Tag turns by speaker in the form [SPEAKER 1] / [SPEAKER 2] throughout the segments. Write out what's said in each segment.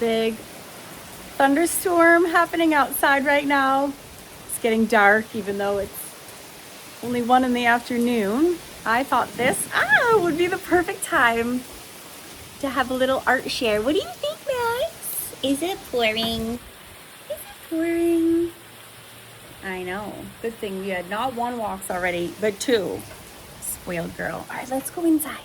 [SPEAKER 1] big thunderstorm happening outside right now. It's getting dark, even though it's only 1 in the afternoon. I thought this would be the perfect time to have a little art share. What do you think, Max? Is it pouring? Is it pouring? I know. Good thing we had not 1 walks already, but 2. Spoiled girl. All right, let's go inside.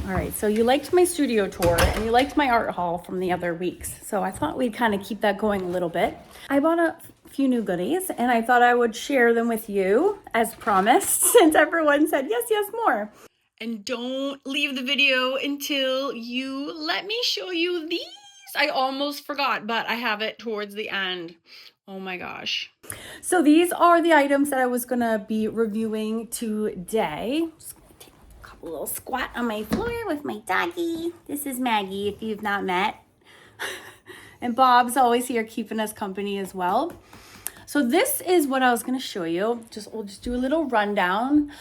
[SPEAKER 1] All right, so you liked my studio tour and you liked my art haul from the other weeks. So I thought we'd kind of keep that going a little bit. I bought a few new goodies and I thought I would share them with you as promised, since everyone said yes, yes, more. And don't leave the video until you let me show you these. I almost forgot, but I have it towards the end. Oh my gosh. So these are the items that I was gonna be reviewing today. Just gonna take a couple little squat on my floor with my doggy. This is Maggie, if you've not met. And Bob's always here keeping us company as well. So this is what I was going to show you. We'll just do a little rundown.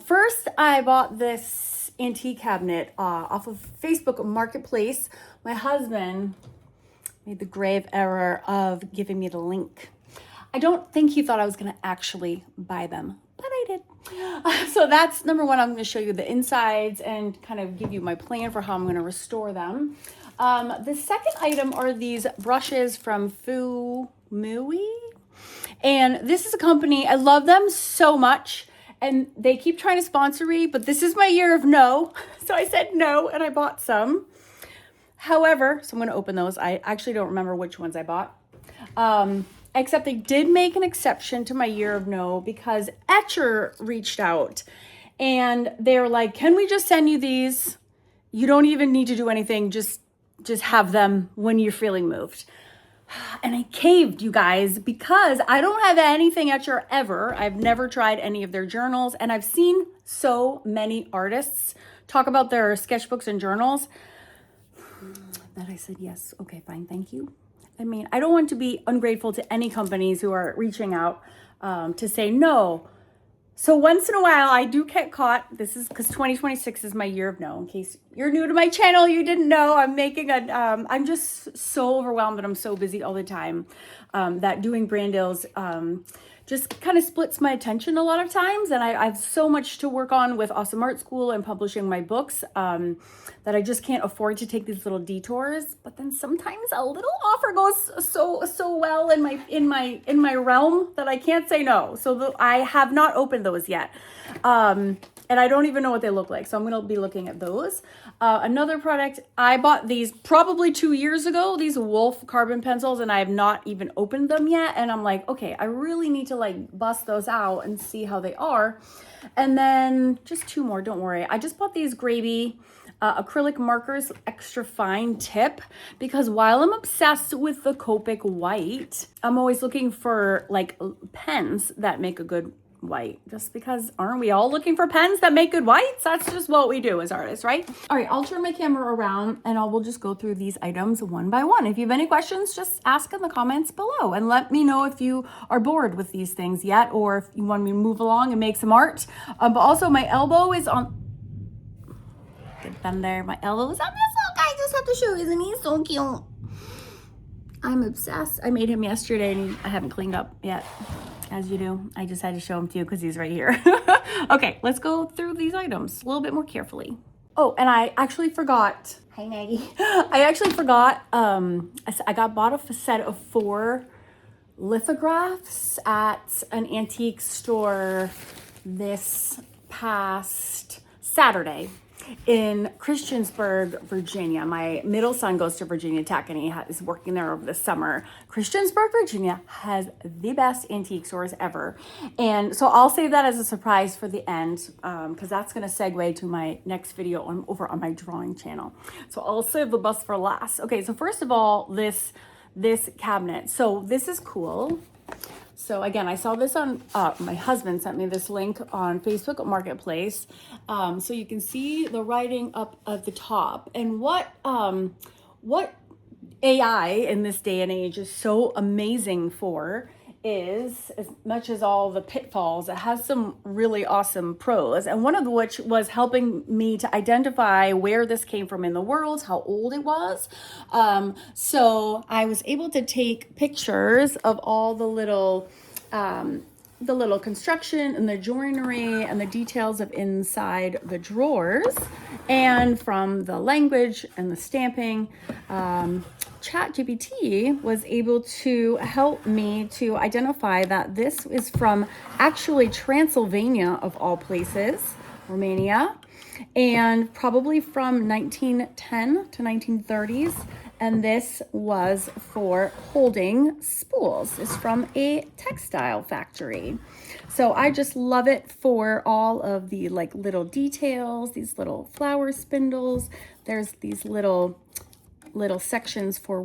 [SPEAKER 1] First, I bought this antique cabinet off of Facebook Marketplace. My husband made the grave error of giving me the link. I don't think he thought I was going to actually buy them, but I did. So that's number 1. I'm going to show you the insides and kind of give you my plan for how I'm going to restore them. The second item are these brushes from Fumui. And this is a company, I love them so much. And they keep trying to sponsor me, but this is my year of no. So I said no, and I bought some. However, so I'm going to open those. I actually don't remember which ones I bought. Except they did make an exception to my year of no, because Etcher reached out. And they're like, can we just send you these? You don't even need to do anything. Just have them when you're feeling moved. And I caved, you guys, because I don't have anything Etcher ever. I've never tried any of their journals, and I've seen so many artists talk about their sketchbooks and journals that I said, yes, okay, fine, thank you. I mean, I don't want to be ungrateful to any companies who are reaching out to say no. So once in a while, I do get caught. This is because 2026 is my year of no. In case you're new to my channel, you didn't know, I'm just so overwhelmed and I'm so busy all the time that doing brand deals just kind of splits my attention a lot of times. And I have so much to work on with Awesome Art School and publishing my books that I just can't afford to take these little detours. But then sometimes a little offer goes so well in my realm that I can't say no. So I have not opened those yet. And I don't even know what they look like. So I'm going to be looking at those. Another product, I bought these probably 2 years ago, these Wolf carbon pencils, and I have not even opened them yet. And I'm like, okay, I really need to like bust those out and see how they are. And then just 2 more, don't worry. I just bought these Gravy acrylic markers, extra fine tip, because while I'm obsessed with the Copic white, I'm always looking for like pens that make a good white, just because aren't we all looking for pens that make good whites? That's just what we do as artists, right? All right, I'll turn my camera around and we'll just go through these items one by one. If you have any questions, just ask in the comments below and let me know if you are bored with these things yet, or if you want me to move along and make some art. But also my elbow is on, good thunder, my elbow is on this little guy. I just have to show you, isn't he so cute? I'm obsessed. I made him yesterday and I haven't cleaned up yet. As you do. I just had to show him to you because he's right here. Okay, let's go through these items a little bit more carefully. Oh, and I actually forgot. Hi, Maggie. I actually forgot. I bought a set of 4 lithographs at an antique store this past Saturday in Christiansburg, Virginia. My middle son goes to Virginia Tech and he is working there over the summer. Christiansburg, Virginia has the best antique stores ever. And so I'll save that as a surprise for the end because that's going to segue to my next video over on my drawing channel. So I'll save the best for last. Okay, so first of all, this cabinet. So this is cool. So again, I saw this on, my husband sent me this link on Facebook Marketplace. So you can see the writing up at the top. And what AI in this day and age is so amazing for is, as much as all the pitfalls, it has some really awesome pros. And one of which was helping me to identify where this came from in the world, how old it was. So I was able to take pictures of all the little construction and the joinery and the details of inside the drawers, and from the language and the stamping. ChatGPT was able to help me to identify that this is from actually Transylvania, of all places, Romania, and probably from 1910 to 1930s. And this was for holding spools. It's from a textile factory. So I just love it for all of the like little details, these little flower spindles. There's these little sections for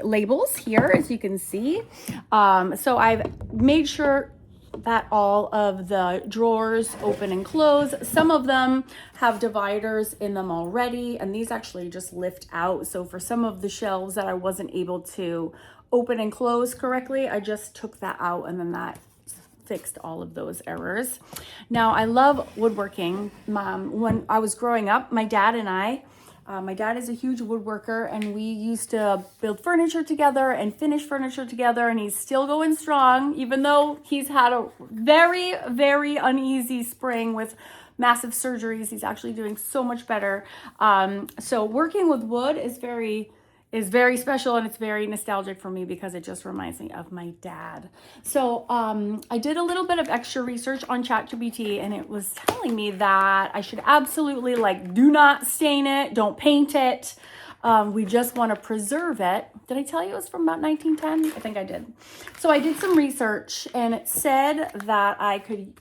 [SPEAKER 1] labels here, as you can see. So I've made sure that all of the drawers open and close. Some of them have dividers in them already, and these actually just lift out. So for some of the shelves that I wasn't able to open and close correctly, I just took that out, and then that fixed all of those errors. Now, I love woodworking. When I was growing up, my dad is a huge woodworker, and we used to build furniture together and finish furniture together, and he's still going strong, even though he's had a very, very uneasy spring with massive surgeries. He's actually doing so much better. So working with wood is very special, and it's very nostalgic for me because it just reminds me of my dad. So I did a little bit of extra research on ChatGPT, and it was telling me that I should absolutely do not stain it, don't paint it. We just want to preserve it. Did I tell you it was from about 1910? I think I did. So I did some research, and it said that I could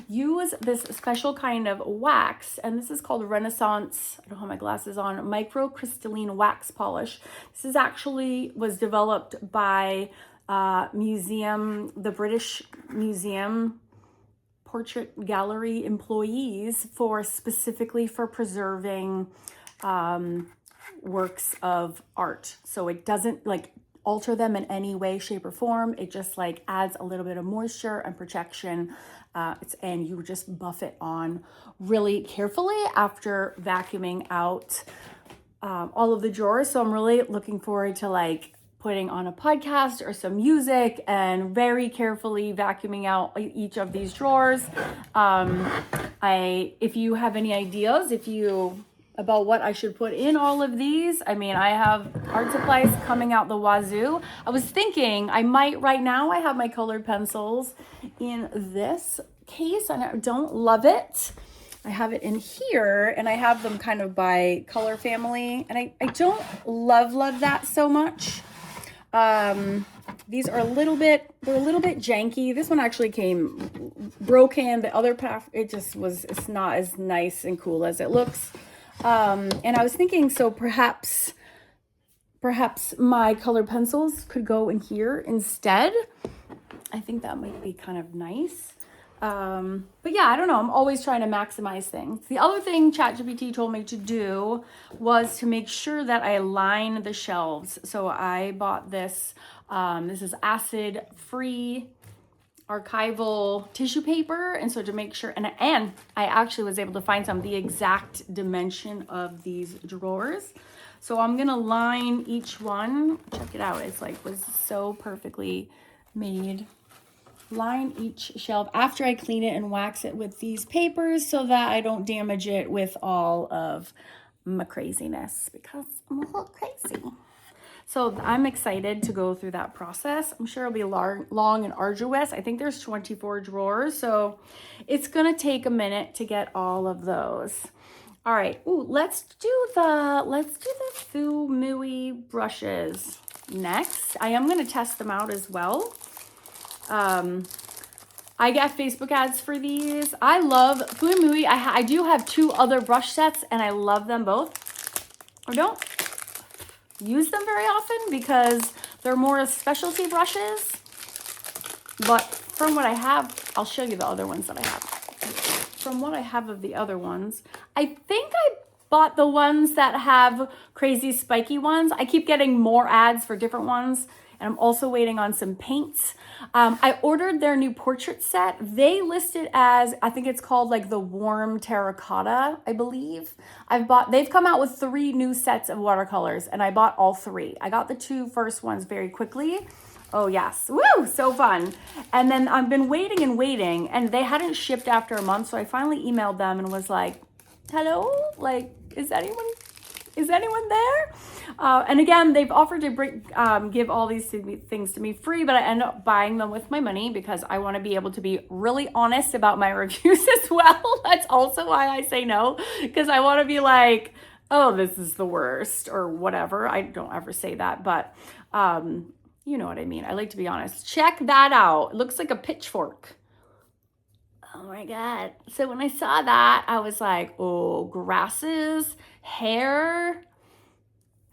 [SPEAKER 1] use this special kind of wax, and this is called Renaissance, I don't have my glasses on, microcrystalline wax polish. This is actually was developed by the British Museum Portrait Gallery employees specifically for preserving works of art. So it doesn't alter them in any way, shape, or form. It just adds a little bit of moisture and protection. And you just buff it on really carefully after vacuuming out all of the drawers. So I'm really looking forward to putting on a podcast or some music and very carefully vacuuming out each of these drawers. If you have any ideas, about what I should put in all of these. I have art supplies coming out the wazoo. I was thinking right now I have my colored pencils in this case, and I don't love it. I have it in here, and I have them kind of by color family, and I don't love that so much. These are a little bit janky. This one actually came broken. The other part, it's not as nice and cool as it looks. And I was thinking, so perhaps my colored pencils could go in here instead. I think that might be kind of nice. But yeah, I don't know. I'm always trying to maximize things. The other thing ChatGPT told me to do was to make sure that I line the shelves. So I bought this. This is acid-free archival tissue paper, and so to make sure, and I actually was able to find the exact dimension of these drawers. So I'm gonna line each one. Check it out. It's was so perfectly made. Line each shelf after I clean it and wax it with these papers so that I don't damage it with all of my craziness, because I'm a little crazy. So I'm excited to go through that process. I'm sure it'll be long and arduous. I think there's 24 drawers, so it's gonna take a minute to get all of those. All right, let's do the Fumui brushes next. I am gonna test them out as well. I get Facebook ads for these. I love Fumui. I do have 2 other brush sets, and I love them both. I don't use them very often because they're more specialty brushes, but from what I have, I'll show you the other ones that I have. From what I have of the other ones, I think I bought the ones that have crazy spiky ones. I keep getting more ads for different ones, And I'm also waiting on some paints. I ordered their new portrait set. They list it as, I think it's called like the warm terracotta, I believe. They've come out with 3 new sets of watercolors and I bought all 3. I got the 2 first ones very quickly. Oh yes, woo, so fun. And then I've been waiting and they hadn't shipped after a month. So I finally emailed them and was like, hello, like, is anyone there? And again, they've offered to give all these things to me free, but I end up buying them with my money because I want to be able to be really honest about my reviews as well. That's also why I say no, because I want to be like, oh, this is the worst or whatever. I don't ever say that, but you know what I mean. I like to be honest. Check that out. It looks like a pitchfork. Oh my God. So when I saw that, I was like, oh, grasses, hair.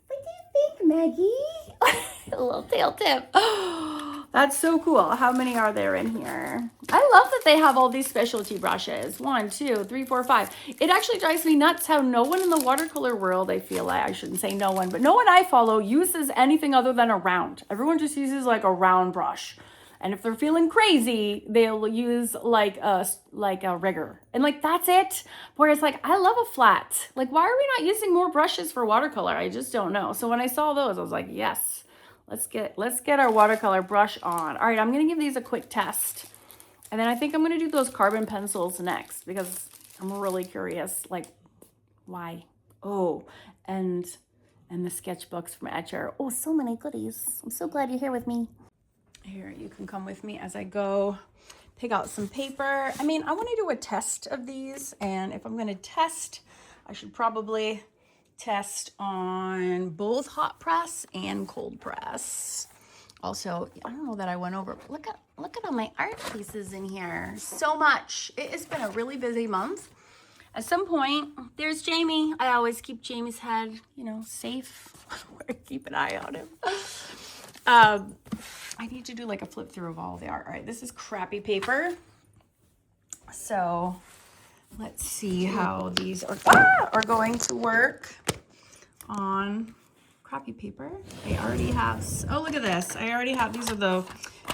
[SPEAKER 1] What do you think, Maggie? A little tail tip. Oh, that's so cool. How many are there in here? I love that they have all these specialty brushes. 1, 2, 3, 4, 5. It actually drives me nuts how no one in the watercolor world, I feel like, I shouldn't say no one, but no one I follow uses anything other than a round. Everyone just uses like a round brush. And if they're feeling crazy, they'll use like a rigger. And like, that's it. Whereas like, I love a flat. Like, why are we not using more brushes for watercolor? I just don't know. So when I saw those, I was like, yes, let's get our watercolor brush on. All right, I'm going to give these a quick test. And then I think I'm going to do those carbon pencils next because I'm really curious, like, why? Oh, and the sketchbooks from Etcher. Oh, so many goodies. I'm so glad you're here with me. Here, you can come with me as I go pick out some paper. I mean, I want to do a test of these, and if I'm going to test, I should probably test on both hot press and cold press. Also, I don't know that I went over, but look at all my art pieces in here. So much. It has been a really busy month. At some point, there's Jamie. I always keep Jamie's head, you know, safe. I keep an eye on him. I need to do like a flip through of all the art. All right, this is crappy paper. So let's see how these are going to work on crappy paper. I already have, oh, look at this. I already have, these are the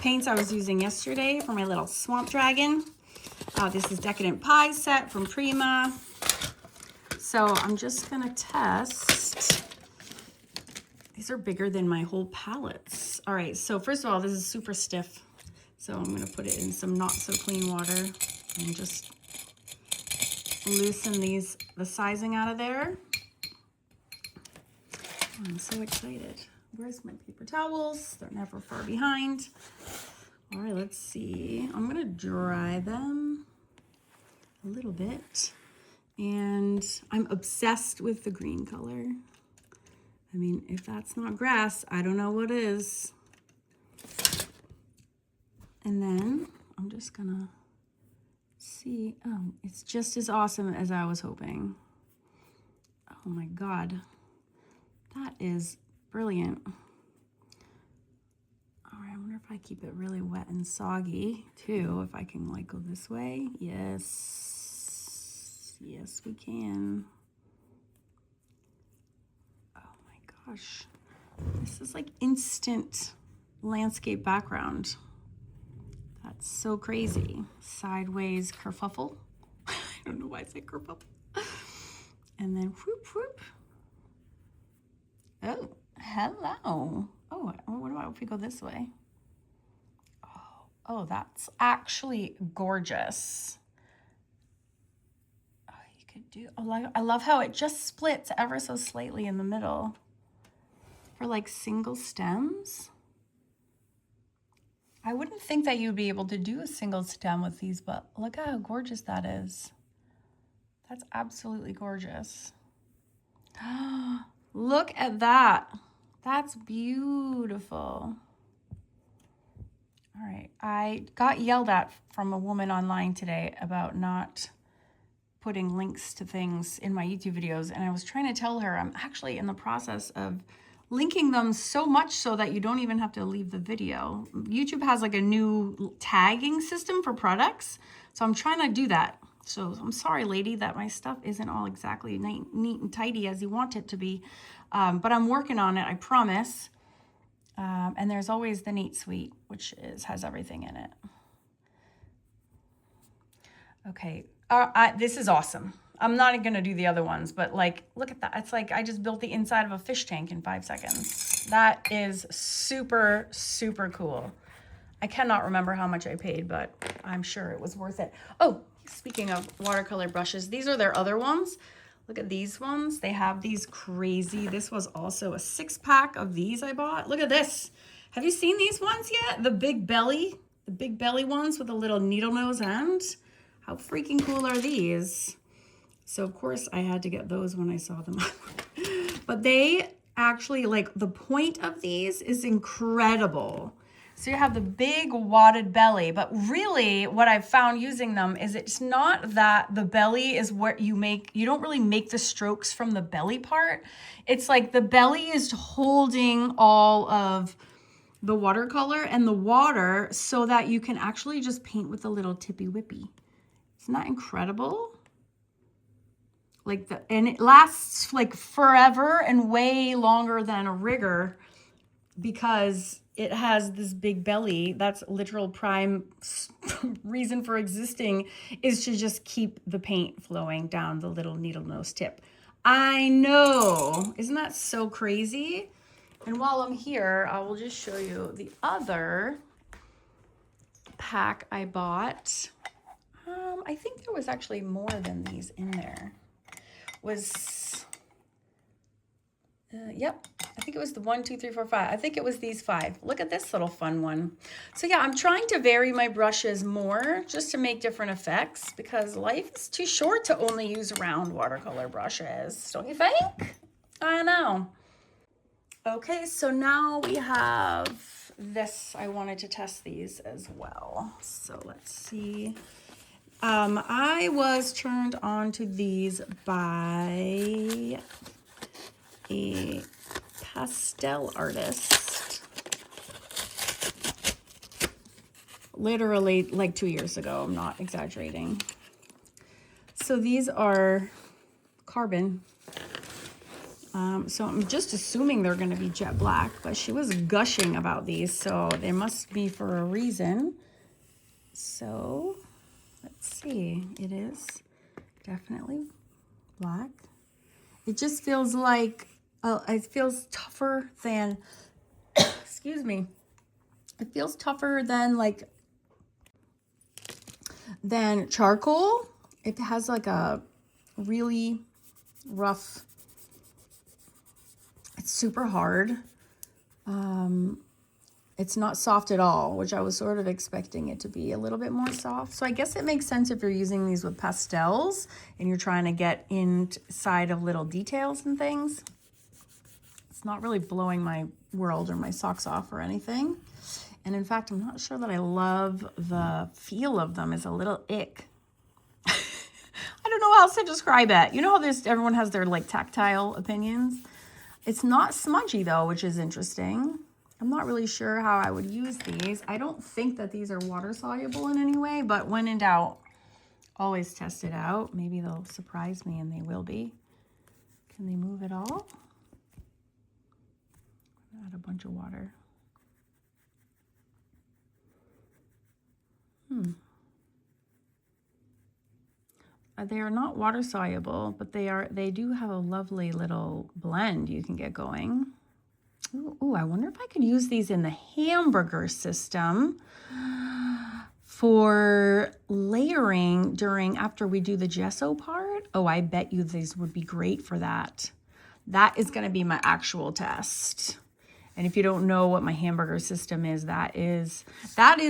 [SPEAKER 1] paints I was using yesterday for my little swamp dragon. This is Decadent Pie set from Prima. So I'm just gonna test. These are bigger than my whole palettes. All right, so first of all, this is super stiff. So I'm gonna put it in some not so clean water and just loosen the sizing out of there. I'm so excited. Where's my paper towels? They're never far behind. All right, let's see. I'm gonna dry them a little bit. And I'm obsessed with the green color. I mean, if that's not grass, I don't know what is. And then I'm just gonna see. Oh, it's just as awesome as I was hoping. Oh my God, that is brilliant. All right, I wonder if I keep it really wet and soggy too, if I can like go this way. Yes, yes we can. Gosh, this is like instant landscape background. That's so crazy. Sideways kerfuffle. I don't know why I say kerfuffle. And then whoop whoop. Oh, hello. Oh, what about if we go this way? Oh, that's actually gorgeous. Oh, you could do, I love how it just splits ever so slightly in the middle. For like single stems. I wouldn't think that you'd be able to do a single stem with these, but look how gorgeous that is. That's absolutely gorgeous. Look at that. That's beautiful. All right, I got yelled at from a woman online today about not putting links to things in my YouTube videos, and I was trying to tell her I'm actually in the process of linking them so much so that you don't even have to leave the video. YouTube has like a new tagging system for products. So I'm trying to do that. So I'm sorry, lady, that my stuff isn't all exactly neat and tidy as you want it to be. But I'm working on it, I promise. And there's always the Neat Suite, which has everything in it. Okay, this is awesome. I'm not going to do the other ones, but like, look at that. It's like I just built the inside of a fish tank in 5 seconds. That is super, super cool. I cannot remember how much I paid, but I'm sure it was worth it. Oh, speaking of watercolor brushes, these are their other ones. Look at these ones. They have these crazy, this was also a 6-pack of these I bought. Look at this. Have you seen these ones yet? The big belly ones with a little needle nose end. How freaking cool are these? So of course I had to get those when I saw them. But they actually, like, the point of these is incredible. So you have the big wadded belly, but really what I've found using them is it's not that the belly is where you don't really make the strokes from the belly part. It's like the belly is holding all of the watercolor and the water so that you can actually just paint with a little tippy whippy. Isn't that incredible? And it lasts like forever and way longer than a rigger because it has this big belly. That's literal prime reason for existing, is to just keep the paint flowing down the little needle nose tip. I know, isn't that so crazy? And while I'm here, I will just show you the other pack I bought. I think there was actually more than these in there. Yep, I think it was the 1, 2, 3, 4, 5. I think it was these 5. Look at this little fun one. So yeah, I'm trying to vary my brushes more just to make different effects because life is too short to only use round watercolor brushes. Don't you think? I know. Okay, so now we have this. I wanted to test these as well. So let's see. I was turned on to these by a pastel artist literally like 2 years ago. I'm not exaggerating. So these are carbon. So I'm just assuming they're going to be jet black, but she was gushing about these, so they must be for a reason. So let's see. It is definitely black. It just feels like, it feels tougher than, excuse me. It feels tougher than charcoal. It has like a really rough, it's super hard. It's not soft at all, which I was sort of expecting it to be a little bit more soft. So I guess it makes sense if you're using these with pastels and you're trying to get inside of little details and things. It's not really blowing my world or my socks off or anything. And in fact, I'm not sure that I love the feel of them. It's a little ick. I don't know how else to describe it. You know how everyone has their like tactile opinions? It's not smudgy though, which is interesting. I'm not really sure how I would use these. I don't think that these are water soluble in any way, but when in doubt, always test it out. Maybe they'll surprise me, and they will be. Can they move at all? Add a bunch of water. They are not water soluble, but they do have a lovely little blend you can get going. Ooh, I wonder if I could use these in the hamburger system for layering after we do the gesso part. Oh, I bet you these would be great for that. That is going to be my actual test. And if you don't know what my hamburger system is, that's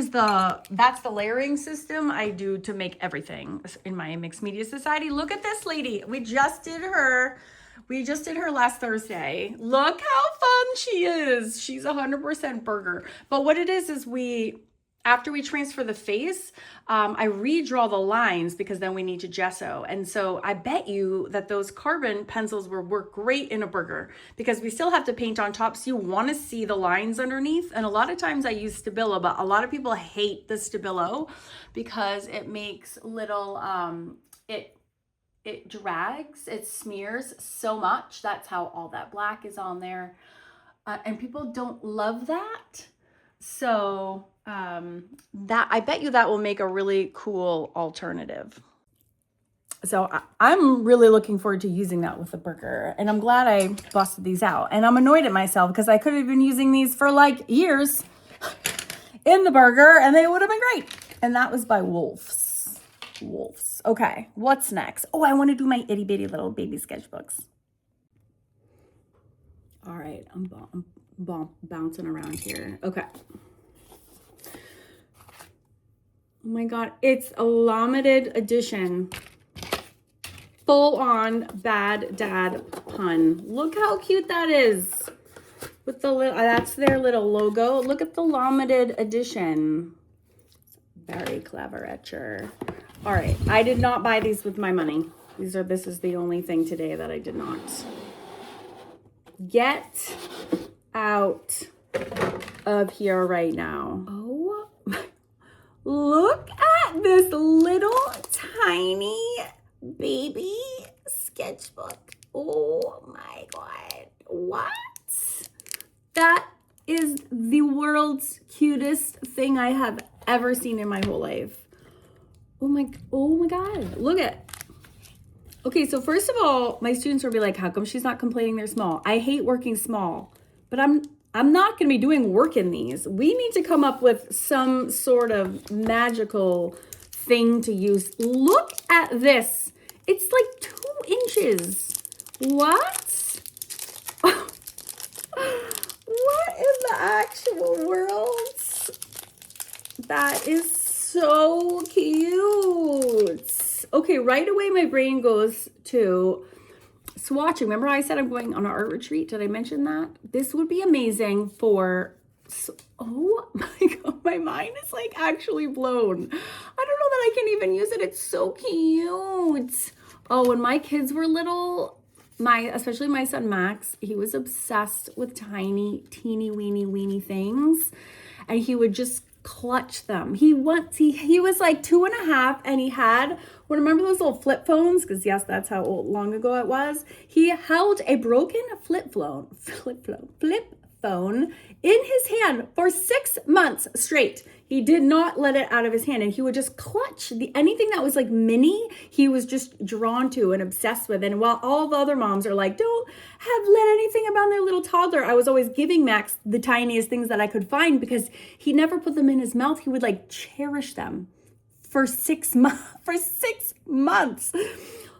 [SPEAKER 1] the layering system I do to make everything in my mixed media society. Look at this lady. We just did her last Thursday. Look how fun she is. She's 100% burger. But what it is after we transfer the face, I redraw the lines because then we need to gesso. And so I bet you that those carbon pencils will work great in a burger because we still have to paint on top. So you want to see the lines underneath. And a lot of times I use Stabilo, but a lot of people hate the Stabilo because it makes little, it drags, it smears so much. That's how all that black is on there. and people don't love that. So that, I bet you that will make a really cool alternative. So I'm really looking forward to using that with the burger, and I'm glad I busted these out. And I'm annoyed at myself because I could have been using these for like years in the burger and they would have been great. And that was by Wolf's. Okay, what's next? Oh, I want to do my itty bitty little baby sketchbooks. All right, I'm bouncing around here. Okay. Oh my God, it's a limited edition. Full on bad dad pun. Look how cute that is. With the little, that's their little logo. Look at the limited edition. Very clever etcher. All right, I did not buy these with my money. This is the only thing today that I did not. Get out of here right now. Oh, look at this little tiny baby sketchbook. Oh my God. What? That is the world's cutest thing I have ever seen in my whole life. Oh my God. Look at. Okay, so first of all, my students will be like, how come she's not complaining they're small? I hate working small, but I'm not going to be doing work in these. We need to come up with some sort of magical thing to use. Look at this. It's like 2 inches. What? What in the actual world? That is so cute. Okay, right away my brain goes to swatching. Remember I said I'm going on an art retreat? Did I mention that? This would be amazing for, oh my God, my mind is like actually blown. I don't know that I can even use it. It's so cute. Oh, when my kids were little, especially my son Max, he was obsessed with tiny, teeny, weeny things. And he would just clutch them. He was like 2.5 and he had, remember those little flip phones? Because yes, that's how long ago it was. He held a broken flip phone in his hand for 6 months straight. He did not let it out of his hand, and he would just clutch anything that was like mini, he was just drawn to and obsessed with. And while all the other moms are like, don't let anything around their little toddler, I was always giving Max the tiniest things that I could find because he never put them in his mouth. He would like cherish them for 6 months. For 6 months.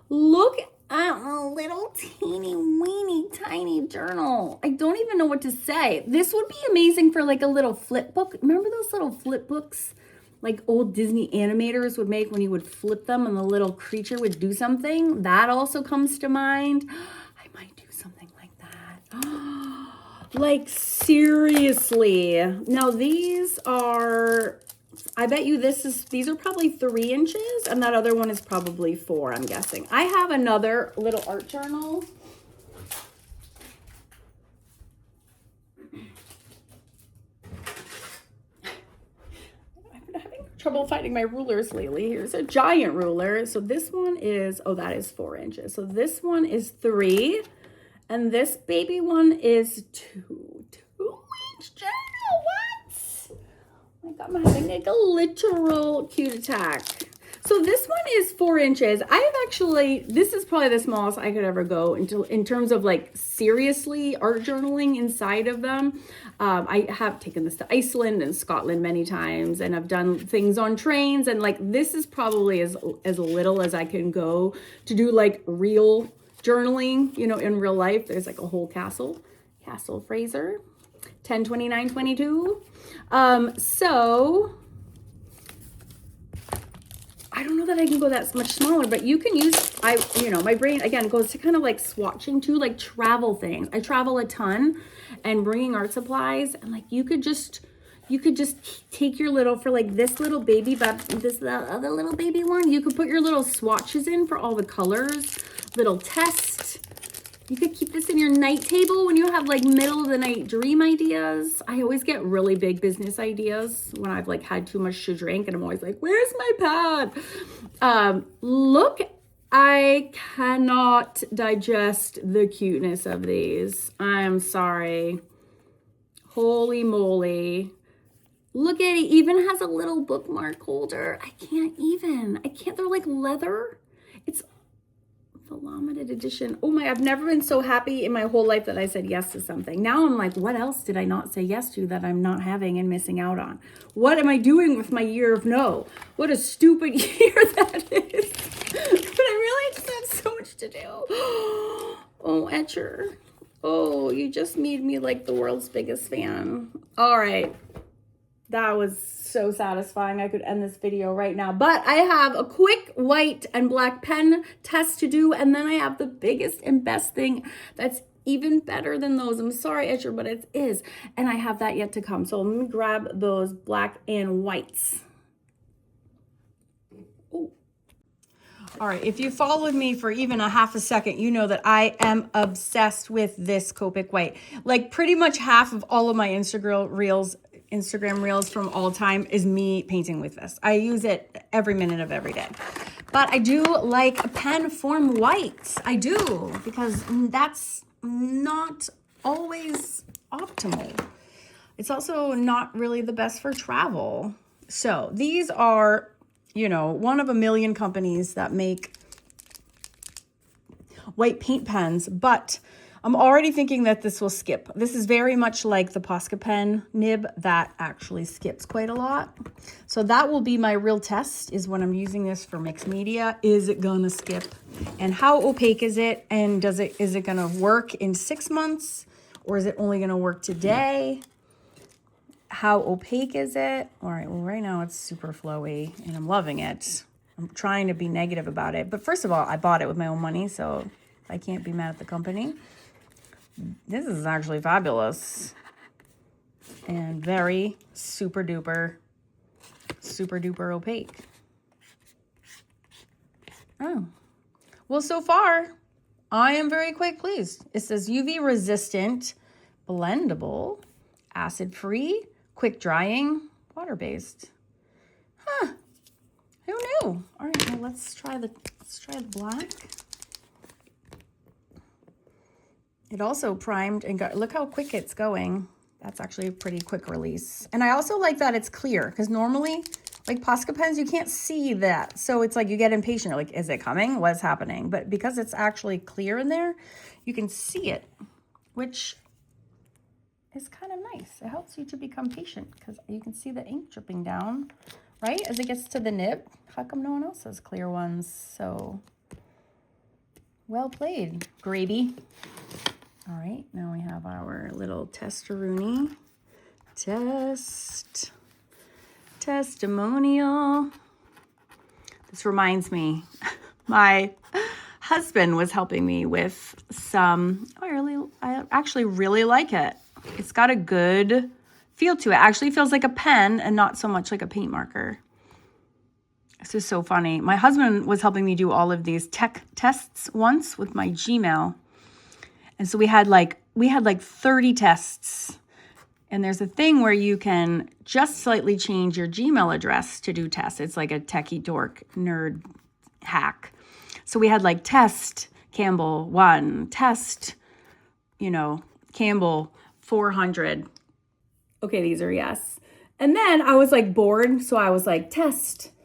[SPEAKER 1] Look at a little teeny weeny tiny journal. I don't even know what to say. This would be amazing for like a little flip book. Remember those little flip books like old Disney animators would make when you would flip them and the little creature would do something? That also comes to mind. I might do something like that. Like seriously. Now these are, I bet you these are probably 3 inches and that other one is probably 4, I'm guessing. I have another little art journal. I've been having trouble finding my rulers lately. Here's a giant ruler. So this one is, oh, that is 4 inches. So this one is 3 and this baby one is 2. 2-inch journal, what? I'm having like a literal cute attack. So this one is 4 inches. This is probably the smallest I could ever go in terms of like seriously art journaling inside of them. I have taken this to Iceland and Scotland many times, and I've done things on trains, and like this is probably as little as I can go to do like real journaling, in real life. There's like a whole Castle Fraser, 10/29/22. So I don't know that I can go that much smaller, but you can use, my brain again goes to kind of like swatching too, like travel things. I travel a ton and bringing art supplies, and like you could just take your little, for like this little baby, but the other little baby one, you could put your little swatches in for all the colors, little test. You could keep this in your night table when you have like middle of the night dream ideas. I always get really big business ideas when I've like had too much to drink, and I'm always like, where's my pad? Look, I cannot digest the cuteness of these. I'm sorry. Holy moly. Look at it, even has a little bookmark holder. I can't, they're like leather. It's the limited edition. Oh my, I've never been so happy in my whole life that I said yes to something. Now I'm like, what else did I not say yes to that I'm not having and missing out on? What am I doing with my year of no? What a stupid year that is. But I really just have so much to do. Oh, Etcher. Oh, you just made me like the world's biggest fan. All right. That was so satisfying. I could end this video right now. But I have a quick white and black pen test to do. And then I have the biggest and best thing that's even better than those. I'm sorry, Etcher, but it is. And I have that yet to come. So let me grab those black and whites. Oh. All right, if you followed me for even a half a second, you know that I am obsessed with this Copic white. Like pretty much half of all of my Instagram reels from all time is me painting with this. I use it every minute of every day. But I do like a pen form white. I do, because that's not always optimal. It's also not really the best for travel. So these are, you know, one of a million companies that make white paint pens, but I'm already thinking that this will skip. This is very much like the Posca pen nib that actually skips quite a lot. So that will be my real test, is when I'm using this for mixed media. Is it gonna skip? And how opaque is it? And is it gonna work in 6 months? Or is it only gonna work today? How opaque is it? All right, well, right now it's super flowy and I'm loving it. I'm trying to be negative about it. But first of all, I bought it with my own money, so I can't be mad at the company. This is actually fabulous and very super duper opaque. Oh, well, so far I am very quite pleased. It says UV resistant, blendable, acid free, quick drying, water based. Huh? Who knew? All right, well, let's try the black. It also primed and got, look how quick it's going. That's actually a pretty quick release. And I also like that it's clear, because normally, like Posca pens, you can't see that. So it's like you get impatient. You're like, is it coming? What's happening? But because it's actually clear in there, you can see it, which is kind of nice. It helps you to become patient, because you can see the ink dripping down, right? As it gets to the nib. How come no one else has clear ones? So well played, Gravy. All right, now we have our little testimonial. This reminds me, my husband was helping me with some, I actually really like it. It's got a good feel to it. Actually feels like a pen and not so much like a paint marker. This is so funny. My husband was helping me do all of these tech tests once with my Gmail. And so we had like 30 tests. And there's a thing where you can just slightly change your Gmail address to do tests. It's like a techie dork nerd hack. So we had like test Campbell 1, test, Campbell 400. Okay, these are yes. And then I was like bored. So I was like testicle.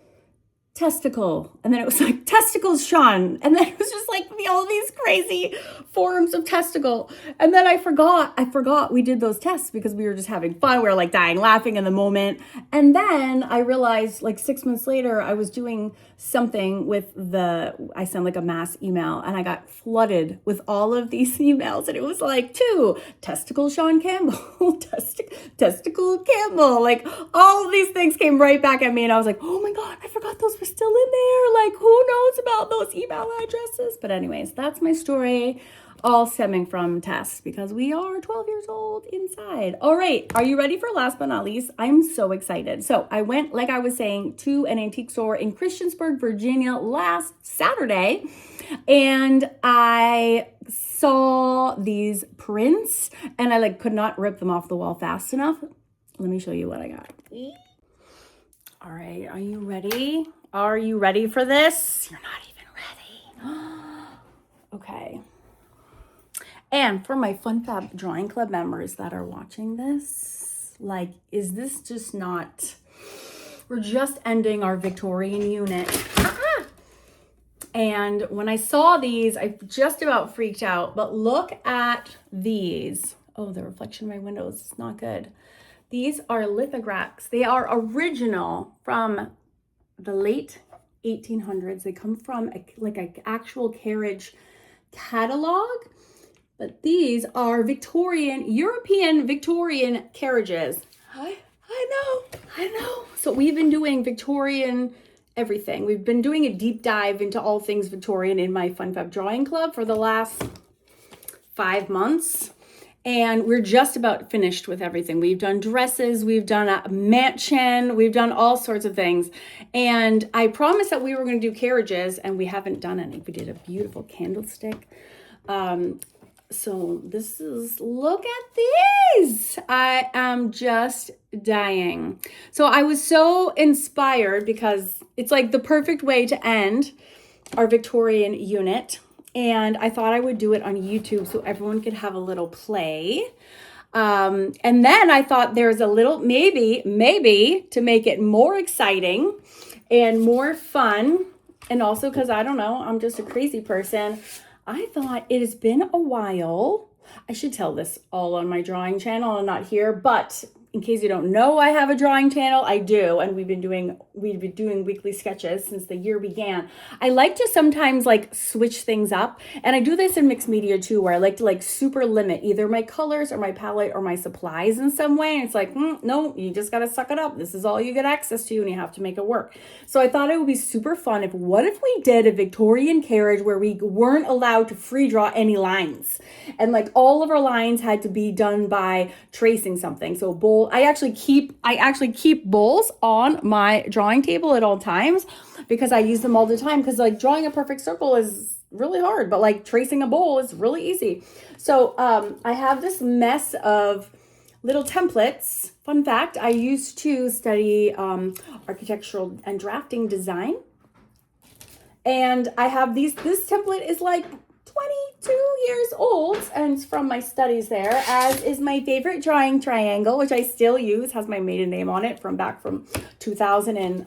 [SPEAKER 1] And then it was like testicles, Sean. And then it was just like all these crazy forms of testicle. And then I forgot we did those tests because we were just having fun. We were like dying laughing in the moment. And then I realized like 6 months later, I was doing something with I sent like a mass email and I got flooded with all of these emails. And it was like testicle Sean Campbell, testicle Campbell. Like all of these things came right back at me. And I was like, oh my God, I forgot those were still in there. Like who knows about those email addresses? But anyways, that's my story, all stemming from tests because we are 12 years old inside. All right, are you ready for last but not least? I'm so excited. So I went, like I was saying, to an antique store in Christiansburg, Virginia last Saturday, and I saw these prints and I could not rip them off the wall fast enough. Let me show you what I got. All right, are you ready? Are you ready for this? You're not even ready. Okay. And for my Fun Fab Drawing Club members that are watching this, like, is this just not, we're just ending our Victorian unit. And when I saw these, I just about freaked out, but look at these. Oh, the reflection of my windows is not good. These are lithographs. They are original from the late 1800s. They come from like an actual carriage catalog, but these are European Victorian carriages. I know. So we've been doing Victorian everything. We've been doing a deep dive into all things Victorian in my Fun Fab Drawing Club for the last 5 months. And we're just about finished with everything. We've done dresses, we've done a mansion, we've done all sorts of things. And I promised that we were going to do carriages, and we haven't done any. We did a beautiful candlestick. So this is, look at these. I am just dying. So I was so inspired because it's like the perfect way to end our Victorian unit. And I thought I would do it on YouTube so everyone could have a little play. And then I thought there's a little, maybe to make it more exciting and more fun. And also because I don't know, I'm just a crazy person. I thought it has been a while. I should tell this all on my drawing channel and not here, but in case you don't know, I have a drawing channel. I do, and we've been doing weekly sketches since the year began. I like to sometimes like switch things up, and I do this in mixed media too, where I like to like super limit either my colors or my palette or my supplies in some way. And it's like, no, you just gotta suck it up. This is all you get access to, and you have to make it work. So I thought it would be super fun what if we did a Victorian carriage where we weren't allowed to free draw any lines, and like all of our lines had to be done by tracing something. So bowl. I actually keep bowls on my drawing table at all times because I use them all the time, because like drawing a perfect circle is really hard, but like tracing a bowl is really easy. So I have this mess of little templates. Fun fact, I used to study architectural and drafting design, and I have this template is like 22 years old, and it's from my studies there, as is my favorite drawing triangle, which I still use, has my maiden name on it from 2000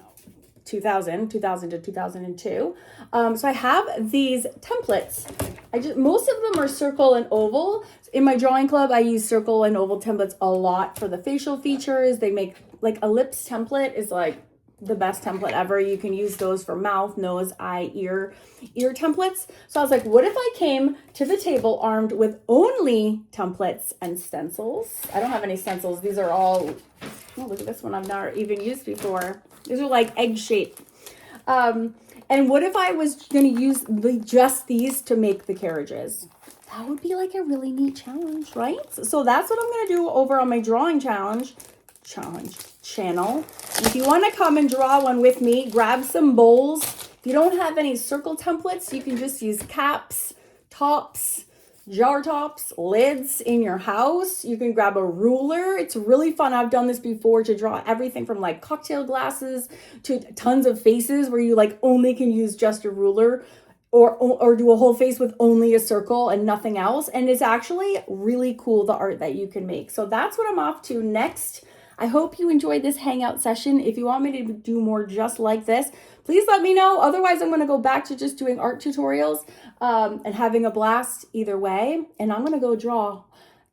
[SPEAKER 1] to 2002. So I have these templates. Most of them are circle and oval. In my drawing club, I use circle and oval templates a lot for the facial features. They make like a lips template is like the best template ever. You can use those for mouth, nose, eye, ear templates. So I was like, what if I came to the table armed with only templates and stencils? I don't have any stencils. These are all, oh, look at this one I've never even used before. These are like egg shaped. And what if I was going to use just these to make the carriages? That would be like a really neat challenge, right? So that's what I'm going to do over on my drawing channel. If you want to come and draw one with me, grab some bowls. If you don't have any circle templates, you can just use caps, tops, jar tops, lids in your house. You can grab a ruler. It's really fun. I've done this before to draw everything from like cocktail glasses to tons of faces where you like only can use just a ruler, or do a whole face with only a circle and nothing else. And it's actually really cool, the art that you can make. So that's what I'm off to next. I hope you enjoyed this hangout session. If you want me to do more just like this, please let me know. Otherwise, I'm going to go back to just doing art tutorials and having a blast either way. And I'm going to go draw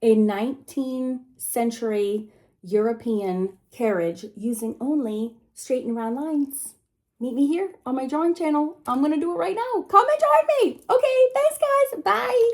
[SPEAKER 1] a 19th century European carriage using only straight and round lines. Meet me here on my drawing channel. I'm going to do it right now. Come and join me. Okay, thanks guys. Bye.